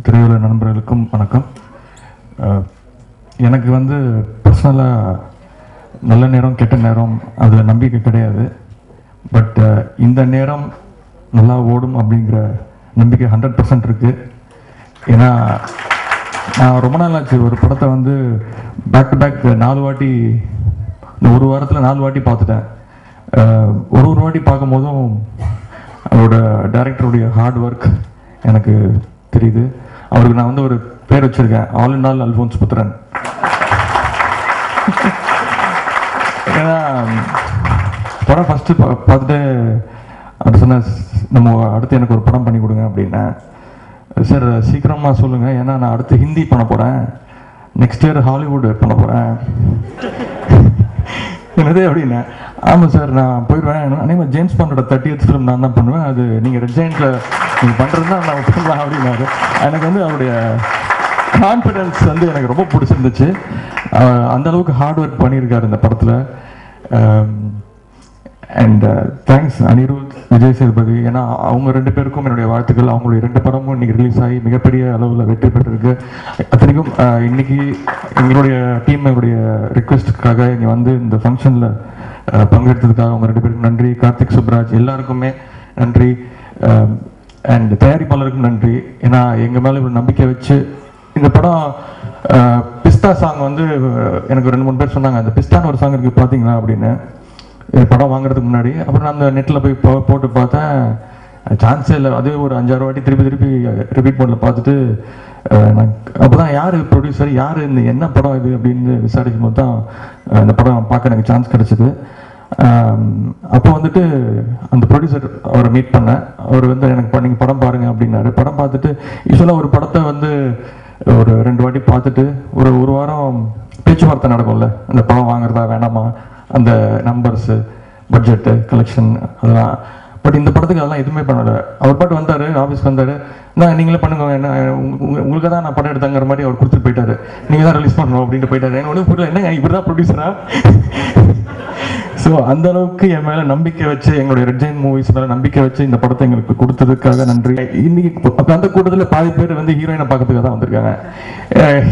திரையுலக நண்பர்களுக்கும் வணக்கம். எனக்கு வந்து பர்சனலாக நல்ல நேரம் கெட்ட நேரம் அதில் நம்பிக்கை கிடையாது. பட் இந்த நேரம் நல்லா ஓடும் அப்படிங்கிற நம்பிக்கை 100% இருக்குது. ஏன்னா நான் ரொம்ப நாள் ஆச்சு ஒரு படத்தை வந்து பேக் டு பேக் 4 வாட்டி, இந்த ஒரு வாரத்தில் 4 வாட்டி பார்த்துட்டேன். ஒரு வாட்டி பார்க்கும்போதும் அவரோட டைரக்டருடைய ஹார்ட் ஒர்க் எனக்கு தெரியுது. அவருக்கு நான் வந்து ஒரு பேர் வச்சிருக்கேன், ஆல் இன் ஆல் அல்ஃபோன்ஸ் புத்திரன். ஏன்னா படம் ஃபஸ்ட்டு பார்த்துட்டு அப்படி சொன்ன, நம்ம அடுத்து எனக்கு ஒரு படம் பண்ணி கொடுங்க அப்படின்னேன். சார் சீக்கிரமாக சொல்லுங்கள், ஏன்னா நான் அடுத்து ஹிந்தி பண்ண போகிறேன், நெக்ஸ்ட் இயர் ஹாலிவுட் பண்ண போகிறேன். என்னது அப்படின்னா, ஆமாம் சார் நான் போயிடுவேன். அதே மாதிரி ஜேம்ஸ் பாண்டோட 30th ஃபிலிம் நான் தான் பண்ணுவேன், அது நீங்கள் ரெட் ஜெயண்ட்டில் நீங்கள் பண்ணுறதுனா நான் பண்ணலாம் அப்படின்னாரு. எனக்கு வந்து அவருடைய கான்ஃபிடென்ஸ் வந்து எனக்கு ரொம்ப பிடிச்சிருந்துச்சு. அந்தளவுக்கு ஹார்ட் ஒர்க் பண்ணியிருக்காரு இந்த படத்தில். And thanks Anirudh, Vijay Sethupathi. ஏன்னா அவங்க 2 பேருக்கும் என்னுடைய வாழ்த்துக்கள். அவங்களுடைய 2 படமும் இன்றைக்கி ரிலீஸ் ஆகி மிகப்பெரிய அளவில் வெற்றி பெற்றிருக்கு. அத்தனைக்கும் இன்றைக்கி எங்களுடைய டீம் எங்களுடைய ரிக்வெஸ்ட்டுக்காக இங்கே வந்து இந்த ஃபங்க்ஷனில் பங்கெடுத்ததுக்காக அவங்க 2 பேருக்கும் நன்றி. கார்த்திக் சுப்ராஜ் எல்லாருக்குமே நன்றி. அண்ட் தயாரிப்பாளருக்கும் நன்றி. ஏன்னா எங்கள் மேலே ஒரு நம்பிக்கை வச்சு இந்த படம் பிஸ்தா சாங் வந்து எனக்கு 2-3 பேர் சொன்னாங்க, அந்த பிஸ்தான்னு ஒரு சாங் இருக்குது பார்த்தீங்களா அப்படின்னு, படம் வாங்குறதுக்கு முன்னாடி. அப்புறம் நான் அந்த நெட்டில் போய் போட்டு பார்த்தேன், சான்ஸே இல்லை. அதே ஒரு 5-6 வாட்டி திருப்பி ரிப்பீட் பண்ணல பார்த்துட்டு நான் அப்போ தான் யார் ப்ரொடியூசர், யார் இந்த என்ன படம் இது அப்படின்னு விசாரிக்கும் போது தான் அந்த படம் பார்க்க எனக்கு சான்ஸ் கிடச்சிது. அப்போ வந்துட்டு அந்த ப்ரொடியூசர் அவரை மீட் பண்ணேன். அவர் வந்து எனக்கு நீங்கள் படம் பாருங்கள் அப்படின்னாரு. படம் பார்த்துட்டு யூஸ்வலாக ஒரு படத்தை வந்து ஒரு 2 வாட்டி பார்த்துட்டு ஒரு வாரம் பேச்சுவார்த்தை நடக்கும்ல, அந்த படம் வாங்குறதா வேணாமா, அந்த நம்பர்ஸு, பட்ஜெட்டு, கலெக்ஷன் அதெல்லாம். பட் இந்த படத்துக்கு அதெல்லாம் எதுவுமே பண்ணலை. அவர் பாட்டு வந்தார், ஆஃபீஸ்க்கு வந்தார், நான் நீங்களே பண்ணுங்க, என்ன உங்களுக்கு தான் நான் படம் எடுத்தாங்கிற மாதிரி அவர் கொடுத்துட்டு போயிட்டாரு. நீங்கள் தான் ரிலீஸ் பண்ணணும் அப்படின்ட்டு போயிட்டாரு. எனக்கு ஒன்றும் புரியல, என்ன இப்படி தான் ப்ரொடியூசரா? ஸோ அந்த அளவுக்கு என் மேலே நம்பிக்கை வச்சு, எங்களுடைய ரெட் ஜெயண்ட் மூவிஸ் மேலே நம்பிக்கை வச்சு இந்த படத்தை எங்களுக்கு கொடுத்ததுக்காக நன்றி. இன்னைக்கு அந்த கூட்டத்தில் பாதி பேர் வந்து ஹீரோயினை பார்க்கறதுக்காக தான் வந்திருக்காங்க.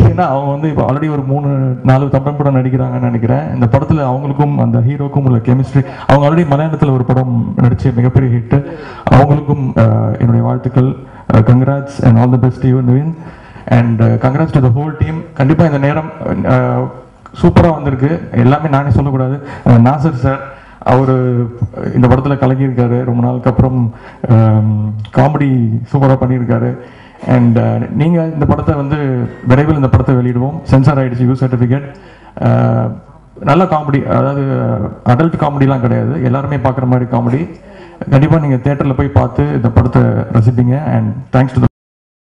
ஏன்னா அவங்க வந்து இப்போ ஆல்ரெடி ஒரு 3-4 தமிழ் படம் நடிக்கிறாங்கன்னு நினைக்கிறேன். இந்த படத்தில் அவங்களுக்கும் அந்த ஹீரோக்கும் உள்ள கெமிஸ்ட்ரி, அவங்க ஆல்ரெடி மலையாளத்தில் ஒரு படம் நடிச்சு மிகப்பெரிய ஹிட்டு. அவங்களுக்கும் என்னுடைய வாழ்த்துக்கள். Congrats and all the best you Nivin, and congrats to the whole team. கண்டிப்பாக இந்த நேரம் சூப்பராக வந்திருக்கு. எல்லாமே நானே சொல்லக்கூடாது, நாசர் சார் அவர் இந்த படத்தில் கலக்கியிருக்காரு. ரொம்ப நாளுக்கு அப்புறம் காமெடி சூப்பராக பண்ணியிருக்காரு. அண்ட் நீங்கள் இந்த படத்தை வந்து விரைவில் இந்த படத்தை வெளியிடுவோம். சென்சார் ஆகிடுச்சு, யூ சர்டிஃபிகேட். நல்ல காமெடி, அதாவது அடல்ட் காமெடிலாம் கிடையாது, எல்லாருமே பார்க்குற மாதிரி காமெடி. கண்டிப்பாக நீங்கள் தேட்டரில் போய் பார்த்து இந்த படத்தை ரசிப்பீங்க. And thanks to